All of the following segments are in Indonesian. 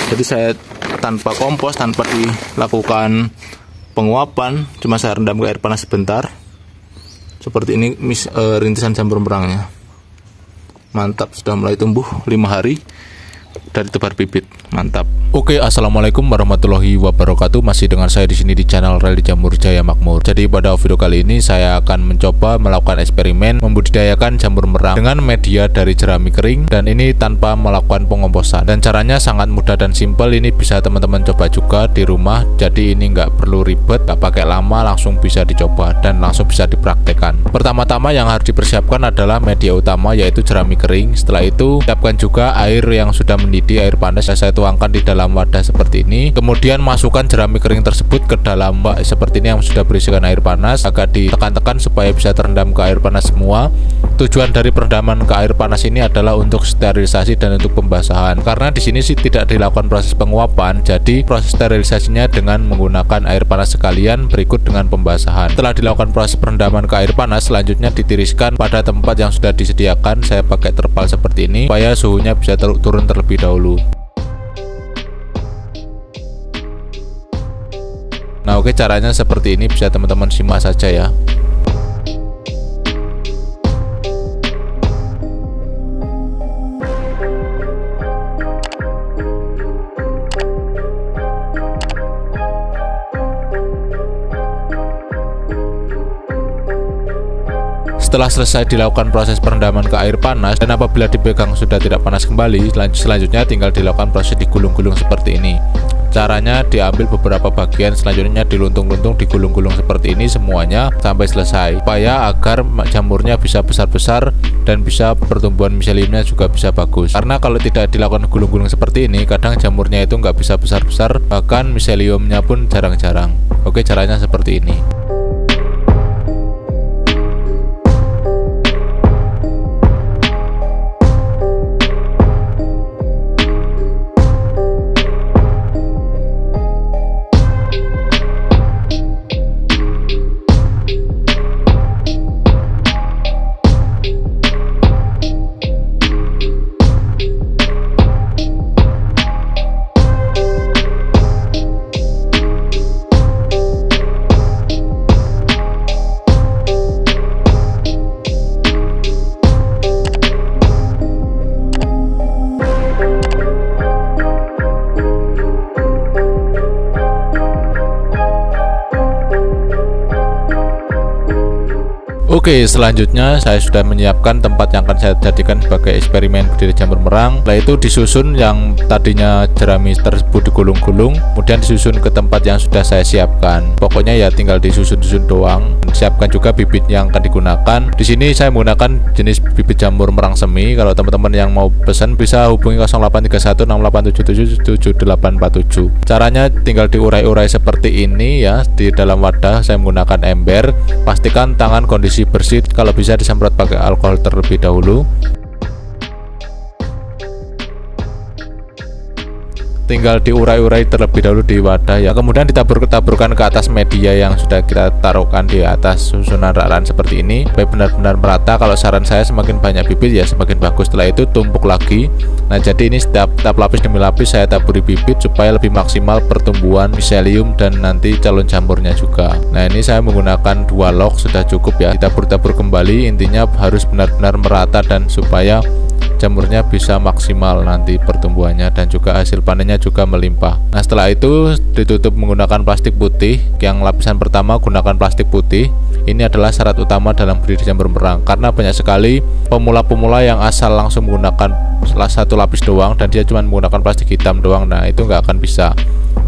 Jadi saya tanpa kompos, tanpa dilakukan penguapan, cuma saya rendam ke air panas sebentar. Seperti ini rintisan jamur merangnya. Mantap, sudah mulai tumbuh 5 hari dari tebar bibit. Mantap. Oke, assalamualaikum warahmatullahi wabarakatuh. Masih dengan saya di sini di channel Rally Jamur Jaya Makmur. Jadi pada video kali ini saya akan mencoba melakukan eksperimen membudidayakan jamur merang dengan media dari jerami kering, dan ini tanpa melakukan pengomposan. Dan caranya sangat mudah dan simpel. Ini bisa teman-teman coba juga di rumah. Jadi ini nggak perlu ribet, nggak pakai lama, langsung bisa dicoba dan langsung bisa dipraktekkan. Pertama-tama yang harus dipersiapkan adalah media utama, yaitu jerami kering. Setelah itu siapkan juga air yang sudah mendidih, air panas. Saya tuangkan di dalam wadah seperti ini. Kemudian masukkan jerami kering tersebut ke dalam bak seperti ini yang sudah berisikan air panas. Agak ditekan-tekan supaya bisa terendam ke air panas semua. Tujuan dari perendaman ke air panas ini adalah untuk sterilisasi dan untuk pembasahan. Karena di sini sih tidak dilakukan proses penguapan, jadi proses sterilisasinya dengan menggunakan air panas sekalian berikut dengan pembasahan. Setelah dilakukan proses perendaman ke air panas, selanjutnya ditiriskan pada tempat yang sudah disediakan. Saya pakai terpal seperti ini supaya suhunya bisa turun terlebih dahulu. Nah, oke, caranya seperti ini, bisa teman-teman simak saja ya. Setelah selesai dilakukan proses perendaman ke air panas, dan apabila dipegang sudah tidak panas kembali, selanjutnya tinggal dilakukan proses digulung-gulung seperti ini. Caranya diambil beberapa bagian, selanjutnya diluntung-luntung, digulung-gulung seperti ini semuanya sampai selesai, supaya agar jamurnya bisa besar-besar dan bisa pertumbuhan miseliumnya juga bisa bagus. Karena kalau tidak dilakukan gulung-gulung seperti ini, kadang jamurnya itu nggak bisa besar-besar, bahkan miseliumnya pun jarang-jarang. Oke, caranya seperti ini. Oke, selanjutnya saya sudah menyiapkan tempat yang akan saya jadikan sebagai eksperimen budidaya jamur merang. Setelah itu disusun yang tadinya jerami tersebut digulung-gulung, kemudian disusun ke tempat yang sudah saya siapkan. Pokoknya ya tinggal disusun-susun doang. Siapkan juga bibit yang akan digunakan. Di sini saya menggunakan jenis bibit jamur merang semi. Kalau teman-teman yang mau pesan bisa hubungi 083168777847. Caranya tinggal diurai-urai seperti ini ya di dalam wadah. Saya menggunakan ember. Pastikan tangan kondisi bersih, kalau bisa disemprot pakai alkohol terlebih dahulu. Tinggal diurai-urai terlebih dahulu di wadah ya. Kemudian ditaburkan ke atas media yang sudah kita taruhkan di atas susunan rak-rakan seperti ini supaya benar-benar merata. Kalau saran saya semakin banyak bibit ya semakin bagus. Setelah itu tumpuk lagi. Nah, jadi ini setiap lapis demi lapis saya taburi bibit supaya lebih maksimal pertumbuhan miselium dan nanti calon jamurnya juga. Nah, ini saya menggunakan 2 log sudah cukup ya. Ditabur-tabur kembali, intinya harus benar-benar merata dan supaya jamurnya bisa maksimal nanti pertumbuhannya dan juga hasil panennya juga melimpah. Nah, setelah itu ditutup menggunakan plastik putih. Yang lapisan pertama gunakan plastik putih. Ini adalah syarat utama dalam budidaya jamur merang, karena banyak sekali pemula-pemula yang asal langsung menggunakan salah satu lapis doang dan dia cuma menggunakan plastik hitam doang. Nah, itu nggak akan bisa.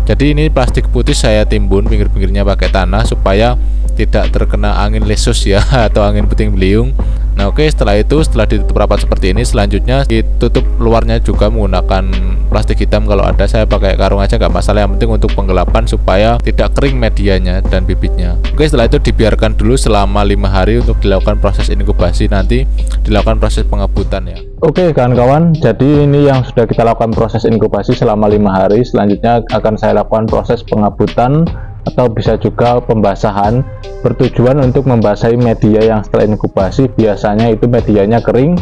Jadi ini plastik putih saya timbun pinggir-pinggirnya pakai tanah supaya tidak terkena angin lesus ya atau angin puting beliung. Nah, oke, setelah itu setelah ditutup rapat seperti ini, selanjutnya ditutup luarnya juga menggunakan plastik hitam. Kalau ada saya pakai karung aja nggak masalah, yang penting untuk penggelapan supaya tidak kering medianya dan bibitnya. Oke, setelah itu dibiarkan dulu selama 5 hari untuk dilakukan proses inkubasi, nanti dilakukan proses pengebutan ya. Oke kawan-kawan, jadi ini yang sudah kita lakukan proses inkubasi selama 5 hari. Selanjutnya akan saya lakukan proses pengabutan atau bisa juga pembasahan, bertujuan untuk membasahi media yang setelah inkubasi. Biasanya itu medianya kering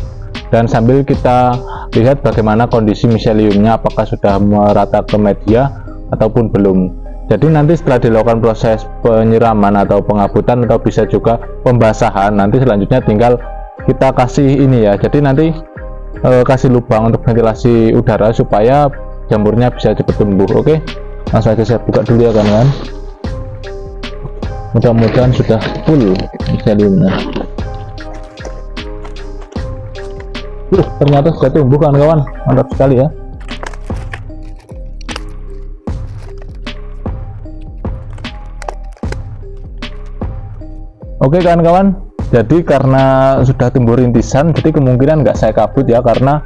Dan sambil kita lihat bagaimana kondisi miseliumnya, apakah sudah merata ke media ataupun belum. Jadi nanti setelah dilakukan proses penyiraman atau pengabutan atau bisa juga pembasahan, nanti selanjutnya tinggal kita kasih ini ya, jadi nanti kasih lubang untuk ventilasi udara supaya jamurnya bisa cepat tumbuh. Oke, langsung aja saya buka dulu ya kawan-kawan. Mudah-mudahan sudah full miseliumnya. Ternyata sudah tumbuh kawan-kawan, mantap sekali ya. Oke kawan-kawan, jadi karena sudah tumbuh rintisan, jadi kemungkinan nggak saya kabut ya, karena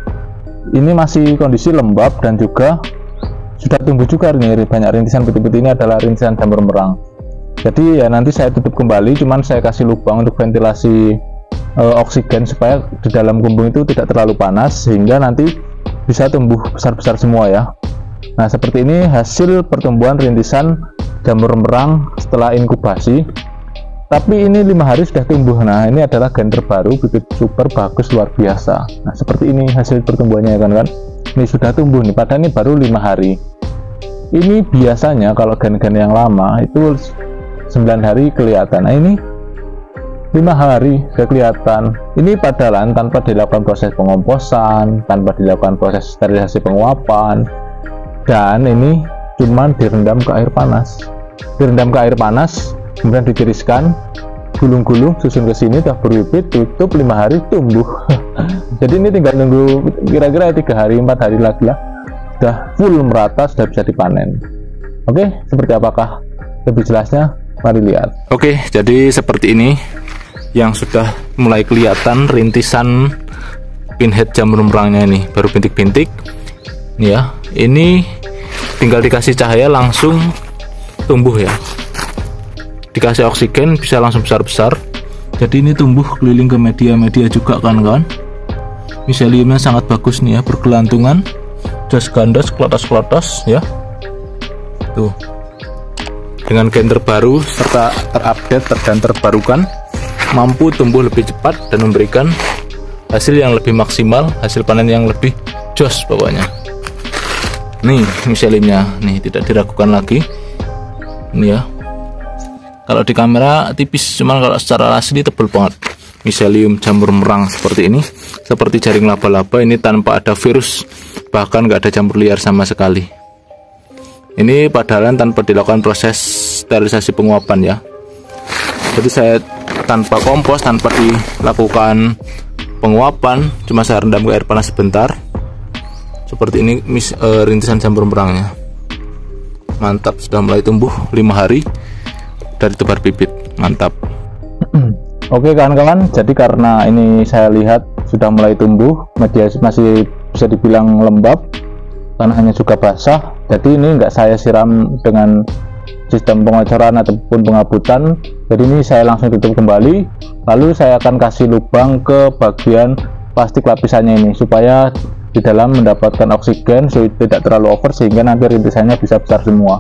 ini masih kondisi lembab dan juga sudah tumbuh juga nih banyak rintisan putih-putih. Ini adalah rintisan jamur merang. Jadi ya nanti saya tutup kembali, cuman saya kasih lubang untuk ventilasi oksigen supaya di dalam kumbung itu tidak terlalu panas sehingga nanti bisa tumbuh besar-besar semua ya. Nah seperti ini hasil pertumbuhan rintisan jamur merang setelah inkubasi. Tapi ini 5 hari sudah tumbuh. Nah ini adalah gen terbaru, bibit super bagus luar biasa. Nah seperti ini hasil pertumbuhannya kan. Ini sudah tumbuh nih, padahal ini baru 5 hari. Ini biasanya kalau gen-gen yang lama itu 9 hari kelihatan. Nah ini 5 hari sudah kelihatan. Ini padalan tanpa dilakukan proses pengomposan, tanpa dilakukan proses sterilisasi penguapan, dan ini cuman direndam ke air panas. Direndam ke air panas, kemudian ditiriskan, gulung-gulung, susun ke sini, udah berbibit, tutup 5 hari tumbuh. Jadi ini tinggal nunggu kira-kira 3 hari 4 hari lagi lah, sudah full merata, sudah bisa dipanen. Oke, seperti apakah lebih jelasnya? Mari lihat. Oke, jadi seperti ini yang sudah mulai kelihatan rintisan pinhead jamur merangnya ini, baru bintik-bintik ya. Ini tinggal dikasih cahaya langsung tumbuh ya, dikasih oksigen bisa langsung besar-besar. Jadi ini tumbuh keliling ke media-media juga kan kawan. Miseliumnya sangat bagus nih ya, bergelantungan, jas gandas, klotos-klotos ya. Tuh, dengan gen terbaru serta terupdate dan terbarukan, mampu tumbuh lebih cepat dan memberikan hasil yang lebih maksimal, hasil panen yang lebih jos pokoknya. Nih miseliumnya nih, tidak diragukan lagi ini ya. Kalau di kamera tipis, cuman kalau secara asli tebal banget. Miselium jamur merang seperti ini, seperti jaring laba-laba, ini tanpa ada virus, bahkan nggak ada jamur liar sama sekali. Ini padahalan tanpa dilakukan proses sterilisasi penguapan ya. Jadi saya tanpa kompos, tanpa dilakukan penguapan, cuma saya rendam ke air panas sebentar. Seperti ini rintisan jamur merangnya. Mantap, sudah mulai tumbuh 5 hari dari tebar bibit. Mantap. Oke kawan-kawan, jadi karena ini saya lihat sudah mulai tumbuh, media masih bisa dibilang lembab, tanahnya juga basah. Jadi ini enggak saya siram dengan sistem pengocoran ataupun pengabutan. Jadi ini saya langsung tutup kembali, lalu saya akan kasih lubang ke bagian plastik lapisannya ini supaya di dalam mendapatkan oksigen tidak terlalu over sehingga nanti rintisannya bisa besar semua.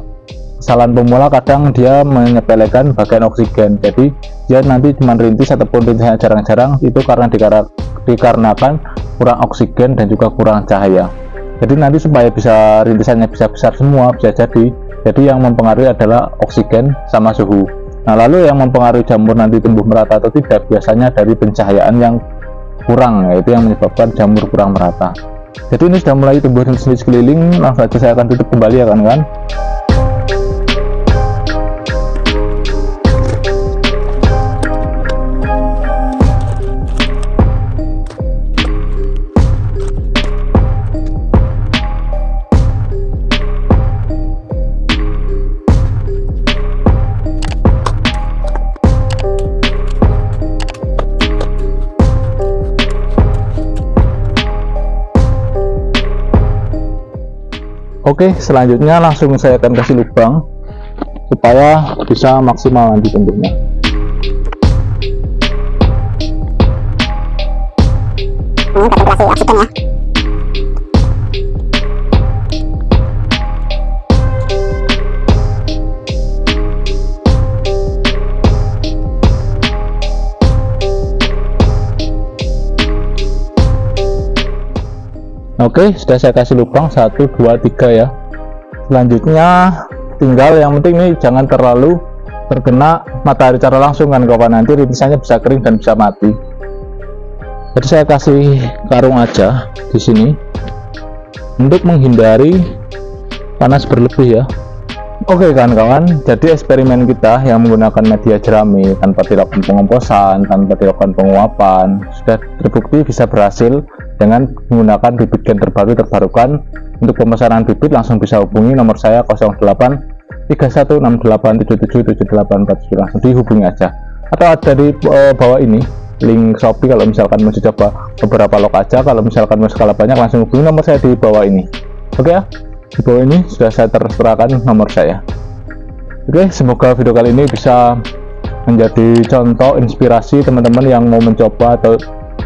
Kesalahan pemula kadang dia menyepelekan bagian oksigen, jadi dia nanti cuma rintis ataupun rintisannya jarang-jarang, itu karena dikarenakan kurang oksigen dan juga kurang cahaya. Jadi nanti supaya bisa rintisannya bisa besar semua, bisa jadi yang mempengaruhi adalah oksigen sama suhu. Nah lalu yang mempengaruhi jamur nanti tumbuh merata atau tidak biasanya dari pencahayaan yang kurang, yaitu yang menyebabkan jamur kurang merata. Jadi ini sudah mulai tumbuh rintisan sekeliling, langsung saja saya akan tutup kembali ya kawan-kawan. Oke, selanjutnya langsung saya akan kasih lubang supaya bisa maksimal nanti tumbuhnya. Kasih oksigen ya. Oke, sudah saya kasih lubang 1, 2, 3 ya. Selanjutnya tinggal yang penting nih jangan terlalu terkena matahari secara langsung kan kawan, nanti rintisannya bisa kering dan bisa mati. Jadi saya kasih karung aja di sini untuk menghindari panas berlebih ya. Oke kan kawan, jadi eksperimen kita yang menggunakan media jerami tanpa dilakukan pengomposan, tanpa dilakukan penguapan sudah terbukti bisa berhasil dengan menggunakan bibit gen terbarukan. Untuk pemesanan bibit langsung bisa hubungi nomor saya 08 3168777849, langsung dihubungi aja, atau ada di bawah ini link Shopee kalau misalkan mau coba beberapa lot aja. Kalau misalkan mau skala banyak langsung hubungi nomor saya di bawah ini. Oke ya, di bawah ini sudah saya terterakan nomor saya. Oke, semoga video kali ini bisa menjadi contoh inspirasi teman-teman yang mau mencoba atau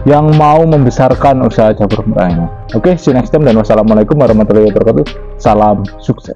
yang mau membesarkan usaha jamur merahnya. Oke, see you next time dan wassalamualaikum warahmatullahi wabarakatuh. Salam sukses.